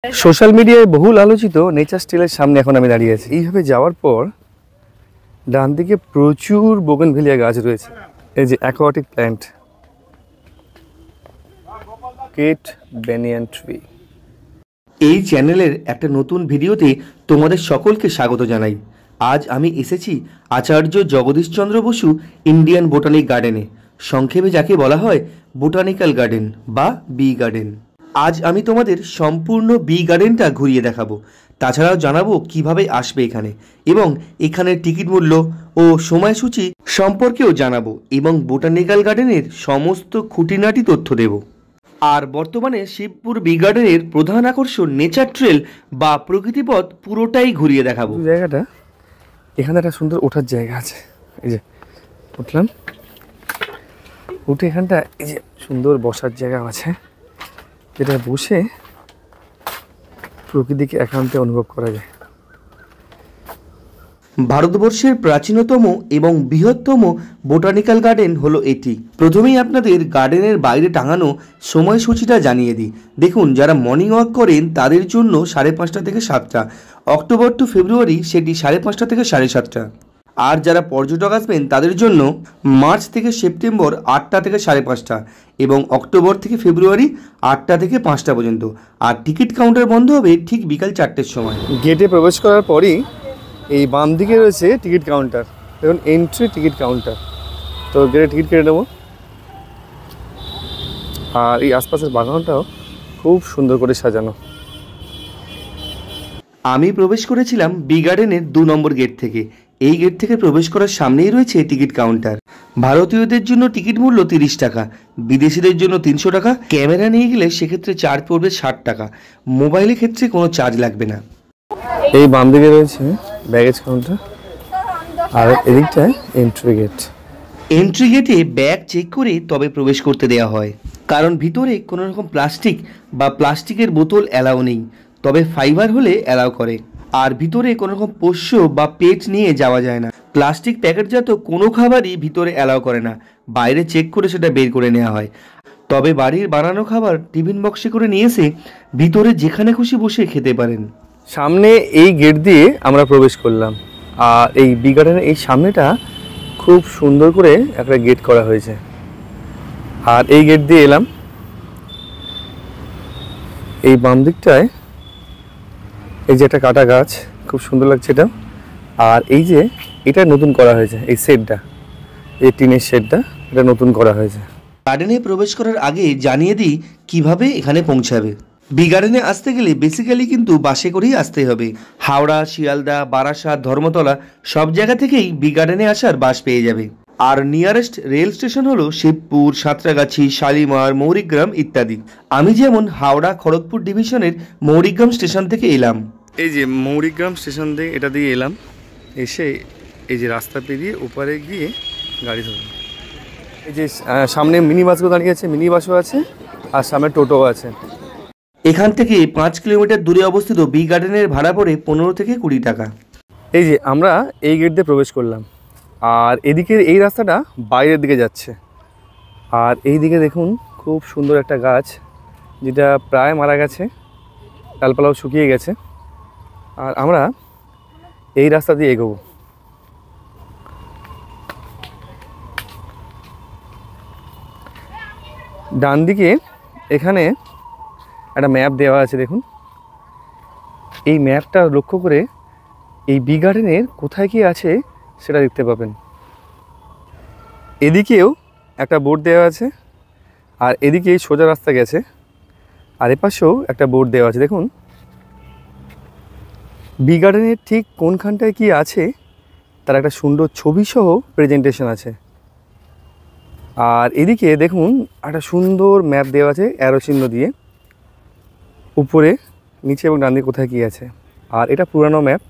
Social মিডিয়ায় বহুল আলোচিত নেচার স্টিলের সামনে এখন আমি দাঁড়িয়ে আছি। এইভাবে যাওয়ার পর ডান দিকে প্রচুর বোগেনভিলিয়া গাছ রয়েছে। এই যে aquatic plant, great banyan tree. এই চ্যানেলের একটা নতুন ভিডিওতে তোমাদের সকলকে স্বাগত জানাই। আজ আমি এসেছি আচার্য জগদীশচন্দ্র বসু ইন্ডিয়ান বোটানিক গার্ডেনে, সংক্ষেপে যাকে বলা হয় বোটানিক্যাল গার্ডেন বা বি গার্ডেন। আজ আমি তোমাদের সম্পূর্ণ বি গার্ডেনটা ঘুরিয়ে দেখাবো। তাছাড়াও জানাবো কিভাবে আসবে এখানে, এবং এখানের টিকিট মূল্য ও সময়সূচি সম্পর্কেও জানাবো, এবং বোটানিক্যাল গার্ডেনের সমস্ত খুঁটিনাটি তথ্য দেব। আর বর্তমানে শিবপুর বি গার্ডেনের প্রধান আকর্ষণ নেচার ট্রেল বা প্রকৃতিপথ পুরোটাই ঘুরিয়ে দেখাবো। জায়গাটা এখানে একটা সুন্দর ওঠার জায়গা আছে। এই যে উঠলাম, উঠে এখানটা এই যে সুন্দর বসার জায়গা আছে, যেটা বসে প্রকৃতিকে একান্তে অনুভব করা যায়। ভারতবর্ষের প্রাচীনতম এবং বৃহত্তম বোটানিক্যাল গার্ডেন হলো এটি। প্রথমেই আপনাদের গার্ডেনের বাইরে টাঙানো সময়সূচিটা জানিয়ে দিই। দেখুন, যারা মর্নিং ওয়াক করেন তাদের জন্য 5:30 থেকে 7টা, অক্টোবর টু ফেব্রুয়ারি সেটি 5:30 থেকে 7:30। আর যারা পর্যটক আসবেন তাদের জন্য মার্চ থেকে সেপ্টেম্বর 8টা থেকে 5:30, এবং অক্টোবর থেকে ফেব্রুয়ারি 8টা থেকে 5টা পর্যন্ত। আর টিকিট কাউন্টার বন্ধ হবে ঠিক বিকাল 4টের সময়। গেটে প্রবেশ করার পরই এই বাম দিকে রয়েছে টিকিট কাউন্টার। দেখুন, এন্ট্রি টিকিট কাউন্টার। তো গেটে টিকিট কেটে নেবো। আর এই আশপাশের বাগানটাও খুব সুন্দর করে সাজানো। আমি প্রবেশ করেছিলাম বি গার্ডেনের 2 নম্বর গেট থেকে। এই গেট থেকে প্রবেশ করার সামনেই রয়েছে টিকিট কাউন্টার। ভারতীয়দের জন্য টিকিট মূল্য 30 টাকা, বিদেশিদের জন্য 300 টাকা। ক্যামেরা নিয়ে গেলে সেক্ষেত্রে চার্জ পড়বে 60 টাকা। মোবাইলের ক্ষেত্রে কোনো চার্জ লাগবে না। এই বাম দিকে রয়েছে ব্যাগেজ কাউন্টার, আর এদিকটায় এন্ট্রি গেট। এন্ট্রি গেটে ব্যাগ চেক করে তবে প্রবেশ করতে দেওয়া হয়, কারণ ভিতরে কোনো রকম প্লাস্টিক বা প্লাস্টিকের বোতল অ্যালাউ নেই, তবে ফাইবার হলে অ্যালাউ করে। আর ভিতরে কোনো রকম পোষ্য বা পেট নিয়ে যাওয়া যায় না। প্লাস্টিক প্যাকেটজাত কোনো খাবারই ভিতরে অ্যালাউ করে না, বাইরে চেক করে সেটা বের করে নেওয়া হয়। তবে বাড়ির বানানো খাবার টিফিন বক্সে করে নিয়ে এসে ভিতরে যেখানে খুশি বসে খেতে পারেন। সামনে এই গেট দিয়ে আমরা প্রবেশ করলাম। আর এই বি গার্ডেনের এই সামনেটা খুব সুন্দর করে একটা গেট করা হয়েছে। আর এই গেট দিয়ে এলাম। এই বাম দিকটায় এই যে একটা কাটা গাছ, খুব সুন্দর লাগছে এটা। আর এই যে এটা নতুন করা হয়েছে, এই শেডটা, এই টিনের শেডটা, এটা নতুন করা হয়েছে। গার্ডেনে প্রবেশ করার আগে জানিয়ে দিই কিভাবে এখানে পৌঁছাবে। বি গার্ডেনে আসতে গেলে বেসিক্যালি কিন্তু বাসে করেই আসতে হবে। হাওড়া, শিয়ালদা, বারাসাত, ধর্মতলা সব জায়গা থেকেই বি গার্ডেনে আসার বাস পেয়ে যাবে। আর নিয়ারেস্ট রেল স্টেশন হলো শিবপুর, সাঁতরাগাছি, শালিমার, মৌরিগ্রাম ইত্যাদি। আমি যেমন হাওড়া খড়গপুর ডিভিশনের মৌরিগ্রাম স্টেশন থেকে এলাম। এই যে মৌরিগ্রাম স্টেশন দিয়ে এটা দিয়ে এলাম, এসে এই যে রাস্তা পেরিয়ে ওপারে গিয়ে গাড়ি ধরলাম। এই যে সামনে মিনি বাসগুলো দাঁড়িয়ে আছে, মিনি বাসও আছে, আর সামনে টোটোও আছে। এখান থেকে 5 কিলোমিটার দূরে অবস্থিত বি গার্ডেনের ভাড়া পড়ে 15 থেকে 20 টাকা। এই যে আমরা এই গেট দিয়ে প্রবেশ করলাম, আর এদিকের এই রাস্তাটা বাইরের দিকে যাচ্ছে। আর এই দিকে দেখুন খুব সুন্দর একটা গাছ, যেটা প্রায় মারা গেছে, ডালপালাও শুকিয়ে গেছে। আর আমরা এই রাস্তা দিয়ে এগোবো। ডান দিকে এখানে একটা ম্যাপ দেওয়া আছে, দেখুন। এই ম্যাপটা লক্ষ্য করে এই বি গার্ডেনের কোথায় কি আছে সেটা দেখতে পাবেন। এদিকেও একটা বোর্ড দেওয়া আছে, আর এদিকে সোজা রাস্তা গেছে, আর এপাশেও একটা বোর্ড দেওয়া আছে। দেখুন, বি গার্ডেনের ঠিক কোনখানটায় কি আছে তার একটা সুন্দর ছবি সহ প্রেজেন্টেশন আছে। আর এদিকে দেখুন একটা সুন্দর ম্যাপ দেওয়া আছে অ্যারো চিহ্ন দিয়ে, উপরে, নিচে এবং ডান দিকে কোথায় কী আছে। আর এটা পুরানো ম্যাপ।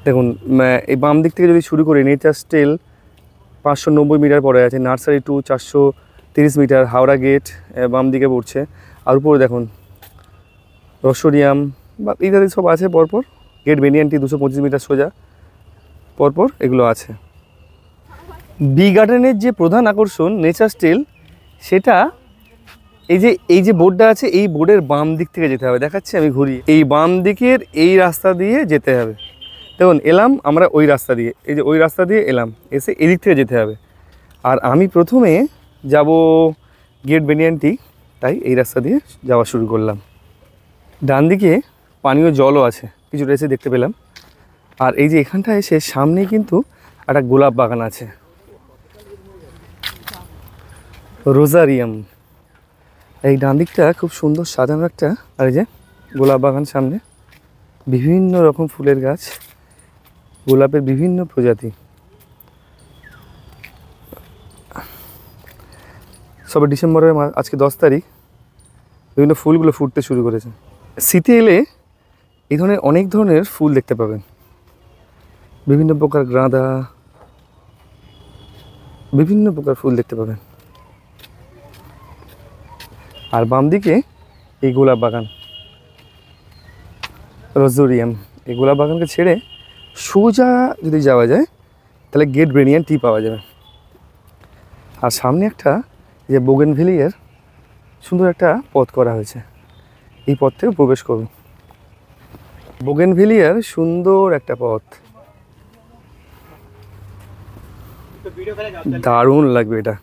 দেখুন, এই বাম দিক থেকে যদি শুরু করি, নেচার স্টিল 590 মিটার পরে আছে, nursery to 430 metre, Howrah gate বাম দিকে পড়ছে। আর উপরে দেখুন রসোরিয়াম বা ইত্যাদি সব আছে পরপর। গেট বেনিয়ানটি 225 মিটার সোজা পরপর এগুলো আছে। বি গার্ডেনের যে প্রধান আকর্ষণ নেচার স্টিল, সেটা এই যে বোর্ডটা আছে, এই বোর্ডের বাম দিক থেকে যেতে হবে। দেখাচ্ছি আমি ঘুরি, এই বাম দিকের এই রাস্তা দিয়ে যেতে হবে। দেখুন এলাম আমরা ওই রাস্তা দিয়ে, এই যে ওই রাস্তা দিয়ে এলাম, এসে এদিক থেকে যেতে হবে। আর আমি প্রথমে যাব গেট বেনিয়ান্টি, তাই এই রাস্তা দিয়ে যাওয়া শুরু করলাম। ডান দিকে পানীয় জলও আছে, কিছুটা এসে দেখতে পেলাম। আর এই যে এখানটা এসে সামনে কিন্তু একটা গোলাপ বাগান আছে, রোজারিয়াম। এই ডান দিকটা খুব সুন্দর সাজানো একটা, আর এই যে গোলাপ বাগান, সামনে বিভিন্ন রকম ফুলের গাছ, গোলাপের বিভিন্ন প্রজাতি। সবে ডিসেম্বরের আজকে 10 তারিখ, বিভিন্ন ফুলগুলো ফুটতে শুরু করেছে। শীতে এলে এই ধরনের অনেক ধরনের ফুল দেখতে পাবেন, বিভিন্ন প্রকার গাঁদা, বিভিন্ন প্রকার ফুল দেখতে পাবেন। আর বাম দিকে এই গোলাপ বাগান, রোজোরিয়াম। এই গোলাপ বাগানকে ছেড়ে সোজা যদি যাওয়া যায় তাহলে গেট বেনিয়ান্টি পাওয়া যাবে। আর সামনে একটা যে বোগেনভেলিয়ার সুন্দর একটা পথ করা হয়েছে, এই পথ থেকে প্রবেশ করুন। বোগেনভেলিয়ার সুন্দর একটা পথ, দারুণ লাগবে এটা,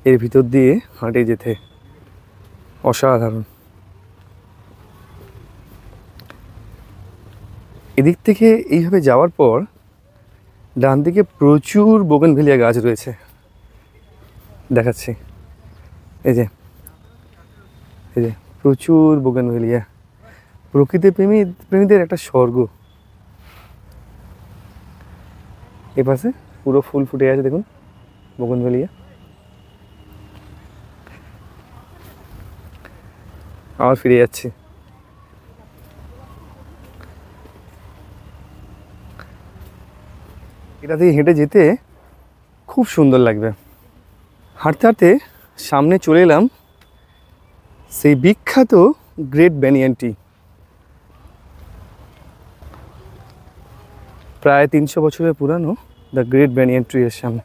এর ভিতর দিয়ে হাঁটে যেতে অসাধারণ। এদিক থেকে এইভাবে যাওয়ার পর ডান দিকে প্রচুর বোগেনভেলিয়া গাছ রয়েছে, দেখাচ্ছি। এই যে প্রচুর বোগেনভেলিয়া, প্রকৃতি প্রেমীদের একটা স্বর্গ। এ পাশে পুরো ফুল ফুটে আছে, দেখুন বোগেনভেলিয়া। আবার ফিরে যাচ্ছি। এটা দিয়ে হেঁটে যেতে খুব সুন্দর লাগবে। হাঁটতে হাঁটতে সামনে চলে এলাম সেই বিখ্যাত গ্রেট ব্যানিয়ান ট্রি। প্রায় 300 বছরের পুরানো দ্য গ্রেট ব্যানিয়ান ট্রি এর সামনে।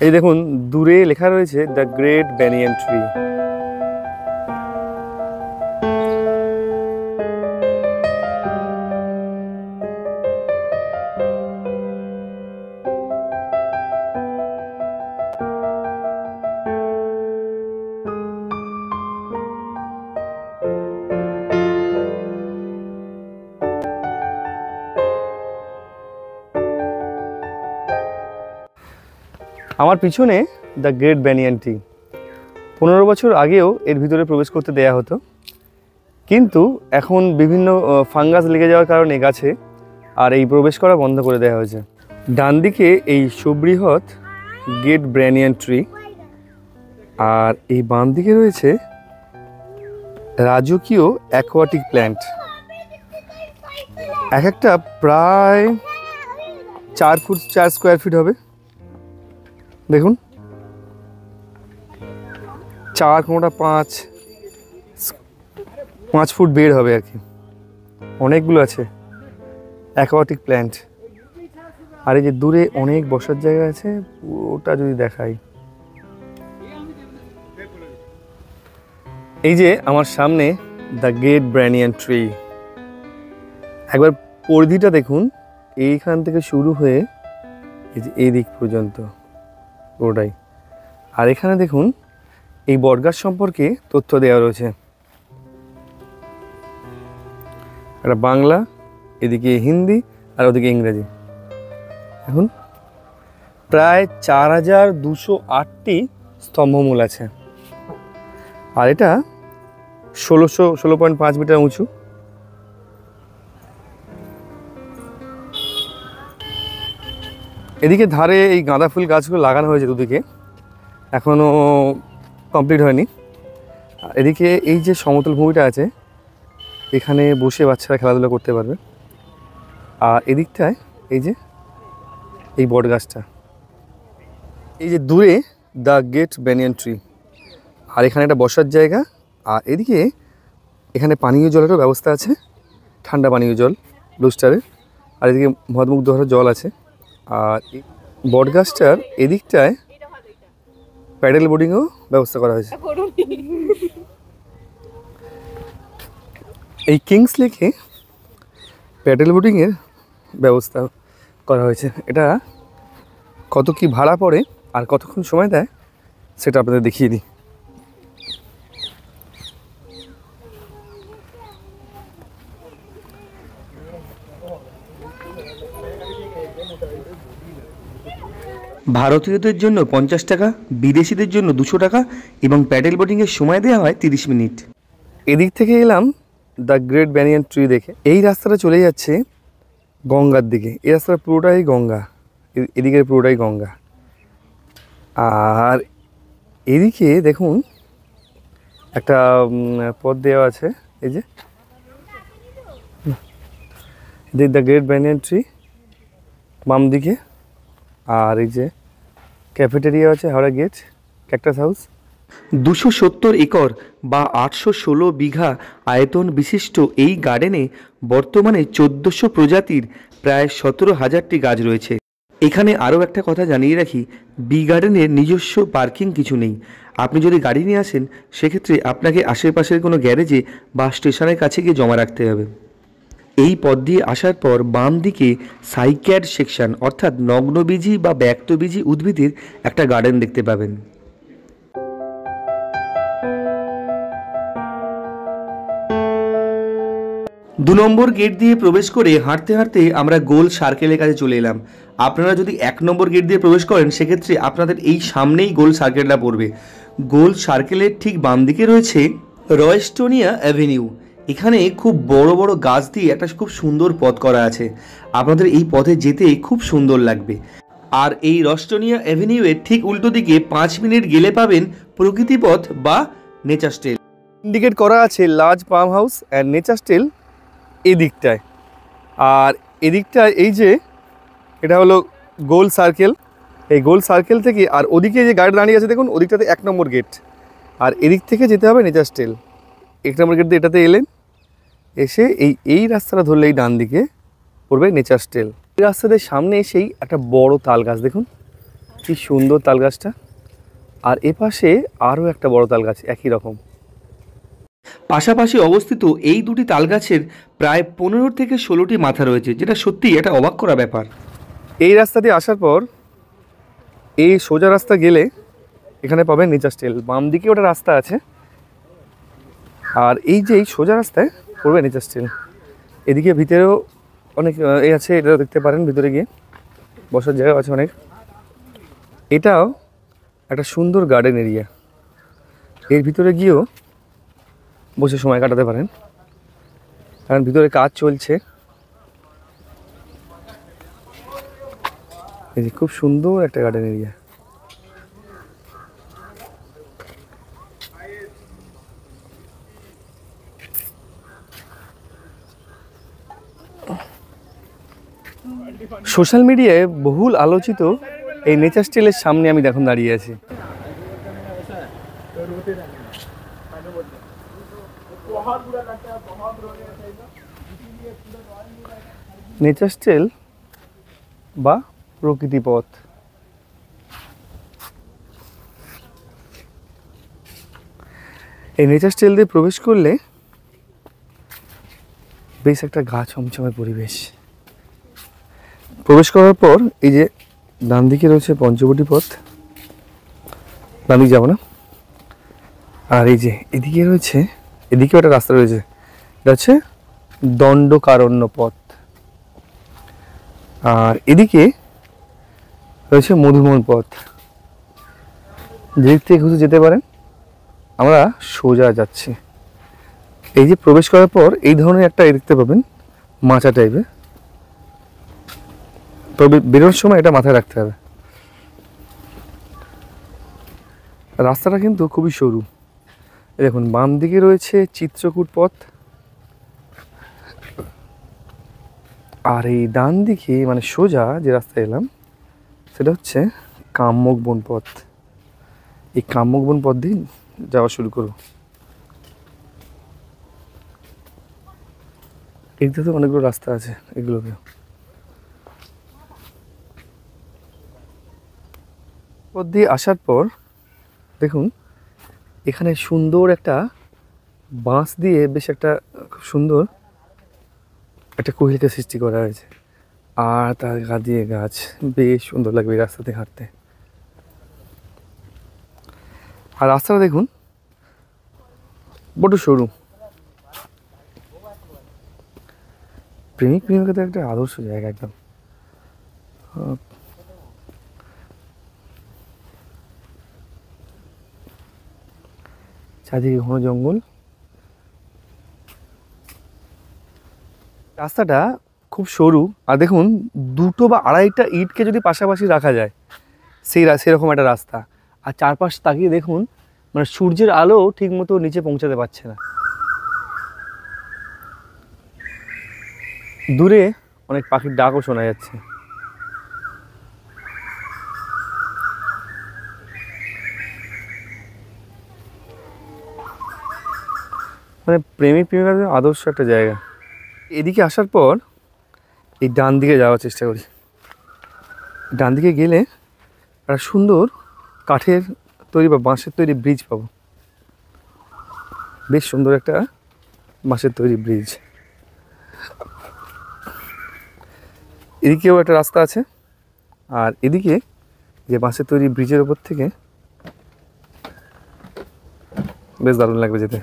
এই দেখুন দূরে লেখা রয়েছে দ্য গ্রেট ব্যানিয়ান ট্রি। আমার পিছনে দ্য গ্রেট ব্যানিয়ান ট্রি। 15 বছর আগেও এর ভিতরে প্রবেশ করতে দেয়া হতো, কিন্তু এখন বিভিন্ন ফাঙ্গাস লেগে যাওয়ার কারণে গাছে আর এই প্রবেশ করা বন্ধ করে দেওয়া হয়েছে। ডান দিকে এই সুবৃহৎ গ্রেট ব্যানিয়ান ট্রি, আর এই বাম দিকে রয়েছে রাজকীয় অ্যাকোয়াটিক প্ল্যান্ট। এক একটা প্রায় 4 ফুট 4 স্কোয়ার ফিট হবে। দেখুন 4 কোনোটা 5 ফুট বের হবে আর কি, অনেকগুলো আছে অ্যাকোয়াটিক প্ল্যান্ট। আর এই যে দূরে অনেক বসার জায়গা আছে, ওটা যদি দেখাই, এই যে আমার সামনে দ্য গ্রেট ব্যানিয়ান ট্রি। একবার পরিধিটা দেখুন, এইখান থেকে শুরু হয়ে এই যে এই দিক পর্যন্ত ওটাই। আর এখানে দেখুন এই বটগাছ সম্পর্কে তথ্য দেওয়া রয়েছে, একটা বাংলা, এদিকে হিন্দি আর ওদিকে ইংরেজি। এখন প্রায় 4208টি স্তম্ভমূল আছে, আর এটা 16.5 মিটার উঁচু। এদিকে ধারে এই গাঁদা ফুল গাছগুলো লাগানো হয়েছে দুদিকে, এখনও কমপ্লিট হয়নি। এদিকে এই যে সমতল ভূমিটা আছে, এখানে বসে বাচ্চারা খেলাধুলা করতে পারবে। আর এদিকটায় এই যে এই বট গাছটা, এই যে দূরে দ্য গ্রেট ব্যানিয়ান ট্রি, আর এখানে একটা বসার জায়গা। আর এদিকে এখানে পানীয় জলেরও ব্যবস্থা আছে, ঠান্ডা পানীয় জল ব্লু স্টারের। আর এদিকে মদমুগ্ধ জল আছে। আর বটগাছটার এদিকটায় প্যাডেল বোর্ডিংও ব্যবস্থা করা হয়েছে। এই কিংস লেকে প্যাডেল বোর্ডিংয়ের ব্যবস্থা করা হয়েছে। এটা কত কি ভাড়া পড়ে আর কতক্ষণ সময় দেয় সেটা আপনাদের দেখিয়ে দিই। ভারতীয়দের জন্য 50 টাকা, বিদেশিদের জন্য 200 টাকা এবং প্যাডেল বোটিংয়ের সময় দেওয়া হয় 30 মিনিট। এদিক থেকে এলাম দ্য গ্রেট ব্যানিয়ান ট্রি দেখে। এই রাস্তাটা চলে যাচ্ছে গঙ্গার দিকে। এই রাস্তাটা পুরোটাই গঙ্গা, এদিকের পুরোটাই গঙ্গা। আর এদিকে দেখুন একটা পথ দেওয়া আছে, এই যে দ্য গ্রেট ব্যানিয়ান ট্রি বাম দিকে। আর এই যে ক্যাফেটেরিয়া আছে, Howrah gate, cactus house. 270 acre বা 816 বিঘা আয়তন বিশিষ্ট এই গার্ডেনে বর্তমানে 1400 প্রজাতির প্রায় 17,000টি গাছ রয়েছে। এখানে আরও একটা কথা জানিয়ে রাখি, বি গার্ডেনের নিজস্ব পার্কিং কিছু নেই। আপনি যদি গাড়ি নিয়ে আসেন সেক্ষেত্রে আপনাকে আশেপাশের কোনো গ্যারেজে বা স্টেশনের কাছে গিয়ে জমা রাখতে হবে। এই পথ দিয়ে আসার পর বাম দিকে সাইক্যাড সেকশন অর্থাৎ নগ্নবীজি বা ব্যক্তবীজি উদ্ভিদের একটা গার্ডেন দেখতে পাবেন। 2 নম্বর গেট দিয়ে প্রবেশ করে হাঁটতে হাঁটতে আমরা গোল সার্কেলের কাছে চলে এলাম। আপনারা যদি 1 নম্বর গেট দিয়ে প্রবেশ করেন সেক্ষেত্রে আপনাদের এই সামনেই গোল সার্কেলটা পড়বে। গোল সার্কেলের ঠিক বাম দিকে রয়েছে রয়েস্টোনিয়া অ্যাভিনিউ। এখানে খুব বড় বড় গাছ দিয়ে একটা খুব সুন্দর পথ করা আছে। আপনাদের এই পথে যেতে খুব সুন্দর লাগবে। আর এই রয়েস্টোনিয়া অ্যাভিনিউয়ের ঠিক উল্টো দিকে 5 মিনিট গেলে পাবেন প্রকৃতি পথ বা নেচার স্টেল। ইন্ডিকেট করা আছে large palm house and nature স্টেল এদিকটায়। আর এদিকটায় এই যে এটা হলো গোল সার্কেল। এই গোল সার্কেল থেকে আর ওদিকে যে গাড়ি দাঁড়িয়ে আছে দেখুন, ওদিকটাতে 1 নম্বর গেট। আর এদিক থেকে যেতে হবে নেচার স্টেল। 1 নম্বর গেট দিয়ে এটাতে এলেন, এসে এই রাস্তাটা ধরলেই ডান দিকে পড়বে নেচার স্টেল। এই রাস্তাদের সামনে এসেই একটা বড় তাল গাছ দেখুন, কি সুন্দর তাল গাছটা। আর এপাশে আরও একটা বড় তাল গাছ একই রকম। পাশাপাশি অবস্থিত এই দুটি তালগাছের প্রায় 15 থেকে 16টি মাথা রয়েছে, যেটা সত্যি একটা অবাক করা ব্যাপার। এই রাস্তা দিয়ে আসার পর এই সোজা রাস্তা গেলে এখানে পাবেন নেচার স্টেল। বাম দিকে ওটা রাস্তা আছে, আর এই যে এই সোজা রাস্তায় পড়বে নেচার স্টেল। এদিকে ভিতরেও অনেক এই আছে, এটাও দেখতে পারেন। ভিতরে গিয়ে বসার জায়গা আছে অনেক। এটাও একটা সুন্দর গার্ডেন এরিয়া। এর ভিতরে গিয়েও বসে সময় কাটাতে পারেন, কারণ ভিতরে কাজ চলছে। এই যে খুব সুন্দর একটা গার্ডেন এরিয়া। সোশ্যাল মিডিয়ায় বহুল আলোচিত এই নেচার স্টেলের সামনে আমি এখন দাঁড়িয়ে আছি। নেচার স্টেল বা প্রকৃতি পথ। এই নেচার স্টেল দিয়ে প্রবেশ করলে বেশ একটা গা ছমছমের পরিবেশ। প্রবেশ করার পর এই যে ডান দিকে রয়েছে পঞ্চবটি পথ, ডান দিকে যাবো না। আর এই যে এদিকে রয়েছে, এদিকে একটা রাস্তা রয়েছে, এটা হচ্ছে দণ্ডকারণ্য পথ। আর এদিকে রয়েছে মধুমন পথ, যেদিক থেকে খুঁজে যেতে পারেন। আমরা সোজা যাচ্ছি। এই যে প্রবেশ করার পর এই ধরনের একটা দেখতে পাবেন, মাচা টাইপের। তবে বেরোনোর সময় এটা মাথায় রাখতে হবে। রাস্তাটা কিন্তু খুবই সরু। দেখুন বাম দিকে রয়েছে চিত্রকূট পথ, আর এই ডান দিকে মানে সোজা যে রাস্তায় এলাম সেটা হচ্ছে কাম্যকবন পথ। এই কাম্যকবন পথ দিয়ে যাওয়া শুরু করব। এদিকে তো অনেকগুলো রাস্তা আছে, এগুলোকে পথ দিয়ে আসার পর দেখুন এখানে সুন্দর একটা বাঁশ দিয়ে বেশ একটা খুব সুন্দর একটা কোহিলকা সৃষ্টি করা হয়েছে, আর তার গা দিয়ে গাছ, বেশ সুন্দর লাগবে এই রাস্তাতে হাঁটতে। আর রাস্তাটা দেখুন বড় সরু, প্রেমিক প্রেমিকাদের একটা আদর্শ জায়গা একদম। চারদিকে ঘন জঙ্গল, রাস্তাটা খুব সরু। আর দেখুন 2টো বা 2.5টা ইটকে যদি পাশাপাশি রাখা যায় সেরকম একটা রাস্তা। আর চারপাশ তাকিয়ে দেখুন মানে সূর্যের আলো ঠিক মতো নিচে পৌঁছাতে পারছে না। দূরে অনেক পাখির ডাকও শোনা যাচ্ছে। মানে প্রেমিক প্রেমিকাদের আদর্শ একটা জায়গা। এদিকে আসার পর এই ডান দিকে যাওয়ার চেষ্টা করি। ডান দিকে গেলে একটা সুন্দর কাঠের তৈরি বা বাঁশের তৈরি ব্রিজ পাবো, বেশ সুন্দর একটা বাঁশের তৈরি ব্রিজ। এদিকেও একটা রাস্তা আছে, আর এদিকে যে বাঁশের তৈরি ব্রিজের ওপর থেকে বেশ দারুণ লাগবে যেতে।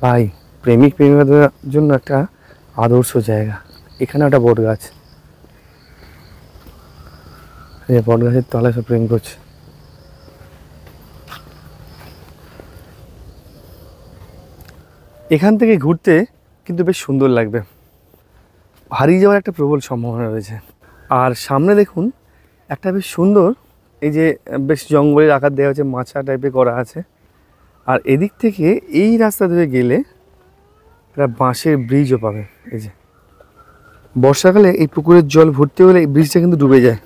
ভাই প্রেমিক প্রেমিকাদের জন্য একটা আদর্শ জায়গা। এখানে একটা বট গাছ, বট গাছের তলায় সব প্রেম করছে। এখান থেকে ঘুরতে কিন্তু বেশ সুন্দর লাগবে, হারিয়ে যাওয়ার একটা প্রবল সম্ভাবনা রয়েছে। আর সামনে দেখুন একটা বেশ সুন্দর, এই যে বেশ জঙ্গলের আকার দেওয়া হচ্ছে, মাচা টাইপের করা আছে। আর এদিক থেকে এই রাস্তা ধরে গেলে একটা বাঁশের ব্রিজও পাবে। এই যে বর্ষাকালে এই পুকুরের জল ভর্তি হলে এই ব্রিজটা কিন্তু ডুবে যায়।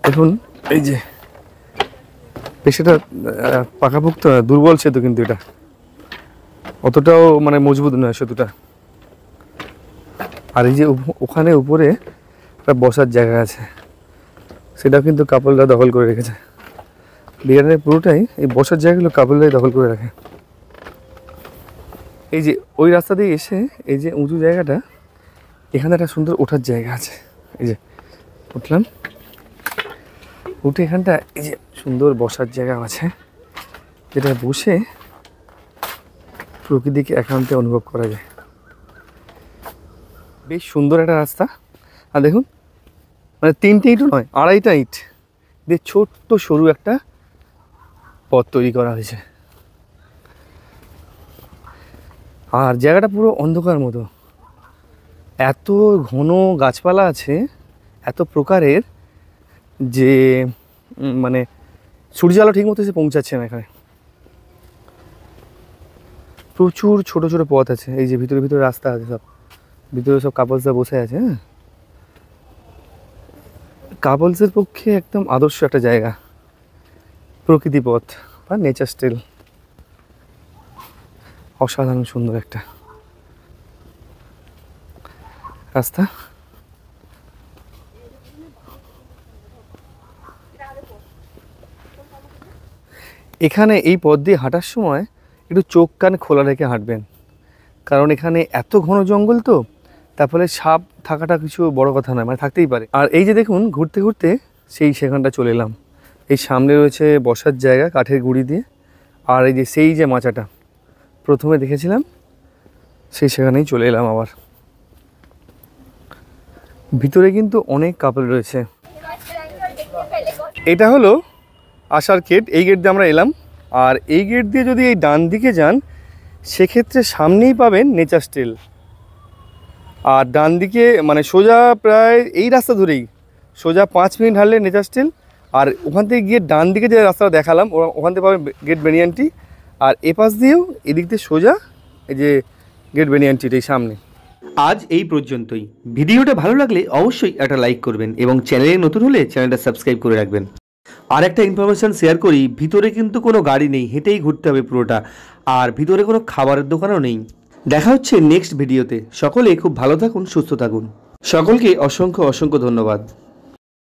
দেখুন এই যে বেশ একটা পাকাপোক্ত দুর্বল সেতু, কিন্তু এটা অতটাও মানে মজবুত নয় সেতুটা। আর এই যে ওখানে উপরে একটা বসার জায়গা আছে, সেটাও কিন্তু কাপলরা দখল করে রেখেছে। বিহারের পুরোটাই এই বসার জায়গাগুলো কাপলরাই দখল করে রাখে। এই যে ওই রাস্তা দিয়ে এসে এই যে উঁচু জায়গাটা, এখানে একটা সুন্দর ওঠার জায়গা আছে। এই যে উঠলাম, উঠে এখানটা এই যে সুন্দর বসার জায়গা আছে, যেটা বসে প্রকৃতিকে একান্তে অনুভব করা যায়। বেশ সুন্দর একটা রাস্তা। আর দেখুন মানে 3টে ইটও নয়, 2.5টা ইট দিয়ে ছোট্ট সরু একটা পথ তৈরি করা হয়েছে। আর জায়গাটা পুরো অন্ধকার মতো, এত ঘন গাছপালা আছে এত প্রকারের, যে মানে সূর্য আলো ঠিক মতো এসে পৌঁছাচ্ছে না এখানে। প্রচুর ছোট ছোট পথ আছে, এই যে ভিতরে ভিতরে রাস্তা আছে, সব ভিতরে সব কাপলসরা বসে আছে। হ্যাঁ, কাপলসের পক্ষে একদম আদর্শ একটা জায়গা, প্রকৃতি পথ বা নেচার স্টাইল, অসাধারণ সুন্দর একটা রাস্তা। এখানে এই পথ দিয়ে হাঁটার সময় একটু চোখ কান খোলা রেখে হাঁটবেন, কারণ এখানে এত ঘন জঙ্গল তো, তার ফলে সাপ থাকাটা কিছু বড় কথা নয়, মানে থাকতেই পারে। আর এই যে দেখুন ঘুরতে ঘুরতে সেখানটা চলে এলাম। এই সামনে রয়েছে বসার জায়গা কাঠের গুঁড়ি দিয়ে, আর এই যে সেই যে মাচাটা প্রথমে দেখেছিলাম সেখানেই চলে এলাম আবার। ভিতরে কিন্তু অনেক কাপল রয়েছে। এটা হলো আসার গেট, এই গেট দিয়ে আমরা এলাম। আর এই গেট দিয়ে যদি এই ডান দিকে যান সেক্ষেত্রে সামনেই পাবেন নেচার স্টাইল। আর ডান দিকে মানে সোজা প্রায় এই রাস্তা ধরেই সোজা 5 মিনিট হাঁটলে নেচার স্টাইল। আর ওখান থেকে গিয়ে ডান দিকে যে রাস্তাটা দেখালাম ওখান থেকে পাবেন গেট বেনিয়ানটি। আর এপাশ দিয়েও এদিক দিয়ে সোজা এই যে গেট বেনিয়ানটির এই সামনে। আজ এই পর্যন্তই। ভিডিওটা ভালো লাগলে অবশ্যই একটা লাইক করবেন এবং চ্যানেলে নতুন হলে চ্যানেলটা সাবস্ক্রাইব করে রাখবেন। আর একটা ইনফরমেশান শেয়ার করি, ভিতরে কিন্তু কোনো গাড়ি নেই, হেঁটেই ঘুরতে হবে পুরোটা। আর ভিতরে কোনো খাবারের দোকানও নেই। দেখা হচ্ছে নেক্সট ভিডিওতে। সকলে খুব ভালো থাকুন, সুস্থ থাকুন। সকলকে অসংখ্য অসংখ্য ধন্যবাদ।